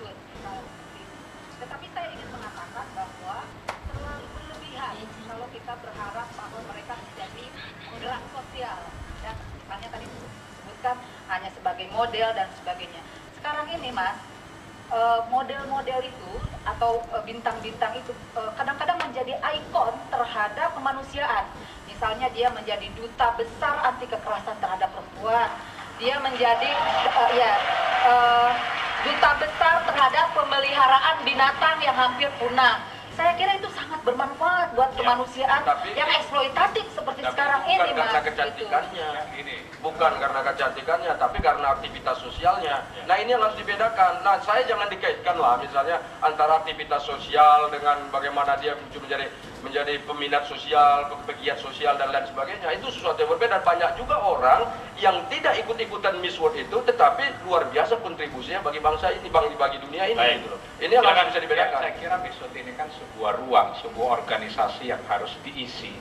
Miswood. Tetapi saya ingin mengatakan bahwa terlalu berlebihan kalau kita berharap bahwa mereka menjadi gerak sosial. Dan misalnya tadi disebutkan hanya sebagai model dan sebagainya. Sekarang ini Mas, model-model itu atau bintang-bintang itu kadang-kadang menjadi ikon terhadap kemanusiaan. Misalnya dia menjadi duta besar anti kekerasan terhadap perempuan. Dia menjadi duta besar terhadap pemeliharaan binatang yang hampir punah. Saya kira itu sangat bermanfaat buat kemanusiaan yang eksploitatif seperti sekarang ini, Mas. Bukan karena kecantikannya, bukan karena kecantikannya, tapi karena aktivitas sosialnya. Nah, ini yang harus dibedakan. Nah, saya jangan dikaitkan lah, misalnya antara aktivitas sosial dengan bagaimana dia menjadi peminat sosial, pegiat sosial dan lain sebagainya. Itu sesuatu yang berbeda. Banyak juga orang yang tidak ikut-ikutan Miss World itu, tetapi luar biasa kontribusinya bagi bangsa ini, bagi dunia ini. Gitu loh. Ini yang harus bisa dibedakan. Saya kira Miss World ini kan sebuah ruang, sebuah organisasi yang harus diisi.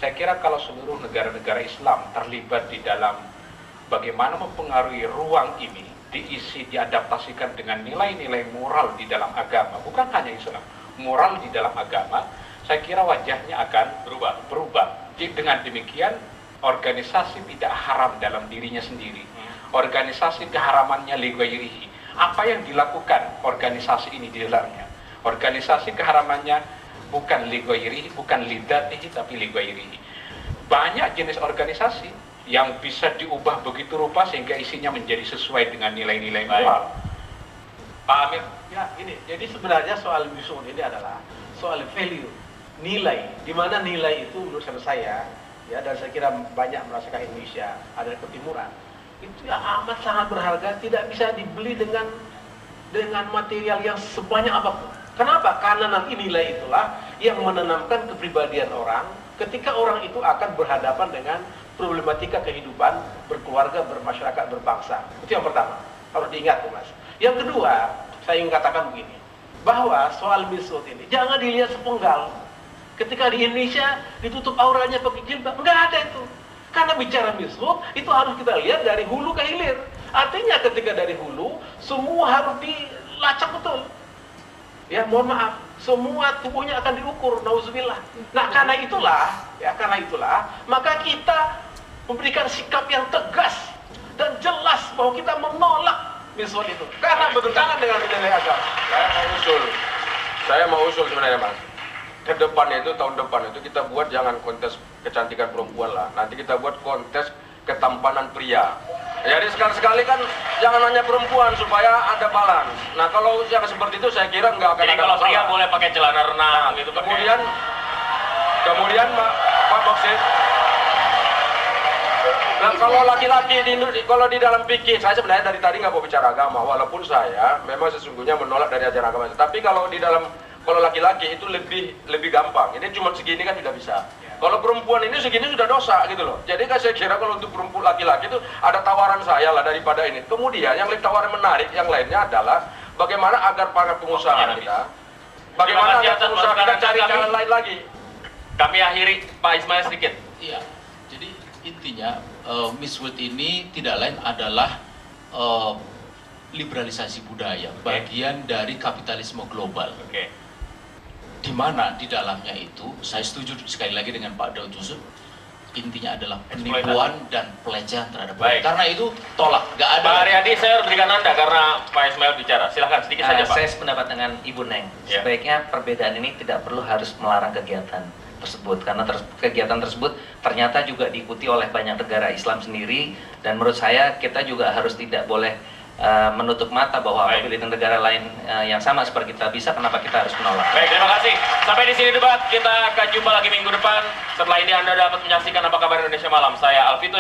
Saya kira kalau seluruh negara-negara Islam terlibat di dalam bagaimana mempengaruhi ruang ini, diisi, diadaptasikan dengan nilai-nilai moral di dalam agama, bukan hanya Islam, moral di dalam agama, saya kira wajahnya akan berubah. Dengan demikian, organisasi tidak haram dalam dirinya sendiri. Organisasi keharamannya lighairihi. Apa yang dilakukan organisasi ini di dalamnya? Organisasi keharamannya bukan lighairihi, bukan lidatihi, tapi lighairihi. Banyak jenis organisasi yang bisa diubah begitu rupa sehingga isinya menjadi sesuai dengan nilai-nilai moral. Pak Amir? Ya, ini. Jadi sebenarnya soal Miss World ini adalah soal value, nilai. Di mana nilai itu menurut saya, ya, dan saya kira banyak merasakan Indonesia ada ketimuran. Itu ya amat sangat berharga, tidak bisa dibeli dengan material yang sebanyak apapun. Kenapa? Karena nilai itulah yang menanamkan kepribadian orang ketika orang itu akan berhadapan dengan problematika kehidupan, berkeluarga, bermasyarakat, berbangsa. Itu yang pertama, harus diingat tuh Mas. Yang kedua, saya ingin katakan begini, bahwa soal Miss World ini jangan dilihat sepenggal. Ketika di Indonesia ditutup auranya pakai jilbab, enggak ada itu. Karena bicara Miss World itu harus kita lihat dari hulu ke hilir. Artinya ketika dari hulu semua harus dilacak betul. Ya, mohon maaf, semua tubuhnya akan diukur, nauzubillah. Nah, karena itulah, maka kita memberikan sikap yang tegas dan jelas bahwa kita menolak Miss World itu karena bertentangan dengan nilai agama. Saya mau usul sebenarnya, Mas. Ke depan itu, tahun depan itu kita buat jangan kontes kecantikan perempuan lah. Nanti kita buat kontes ketampanan pria. Jadi sekali-sekali kan jangan hanya perempuan supaya ada balance. Nah, kalau yang seperti itu saya kira nggak akan jadi ada kalau masalah. pria boleh pakai celana renang gitu. Kemudian Pak Boksit. Nah, kalau laki-laki kalau di dalam fikih, saya sebenarnya dari tadi nggak mau bicara agama, walaupun saya memang sesungguhnya menolak dari ajaran agama. Tapi kalau laki-laki itu lebih gampang. Ini cuma segini kan sudah bisa. Kalau perempuan ini segini sudah dosa gitu loh. Jadi kan saya kira kalau untuk perempuan laki-laki itu ada tawaran saya lah daripada ini. Kemudian yang lebih tawaran menarik yang lainnya adalah bagaimana agar para pengusaha kita, bagaimana agar pengusaha kita cari jalan lain lagi. Kami akhiri Pak Ismail sedikit. Iya. Jadi intinya Miss World ini tidak lain adalah liberalisasi budaya, bagian dari kapitalisme global. Di mana di dalamnya itu, saya setuju sekali lagi dengan Pak Daud Yusuf, intinya adalah penipuan dan pelecehan terhadap baik. Karena itu tolak, nggak ada. Pak Aryadi, saya harus berikan Anda karena Pak Ismail bicara. Silahkan sedikit saja Pak. Saya sependapat dengan Ibu Neng. Sebaiknya perbedaan ini tidak perlu harus melarang kegiatan tersebut, karena kegiatan tersebut ternyata juga diikuti oleh banyak negara Islam sendiri, dan menurut saya kita juga harus tidak boleh menutup mata bahwa apabila di negara lain yang sama seperti kita bisa, kenapa kita harus menolak. Baik, terima kasih. Sampai di sini debat, kita akan jumpa lagi minggu depan. Setelah ini Anda dapat menyaksikan Apa Kabar Indonesia Malam. Saya Alvito.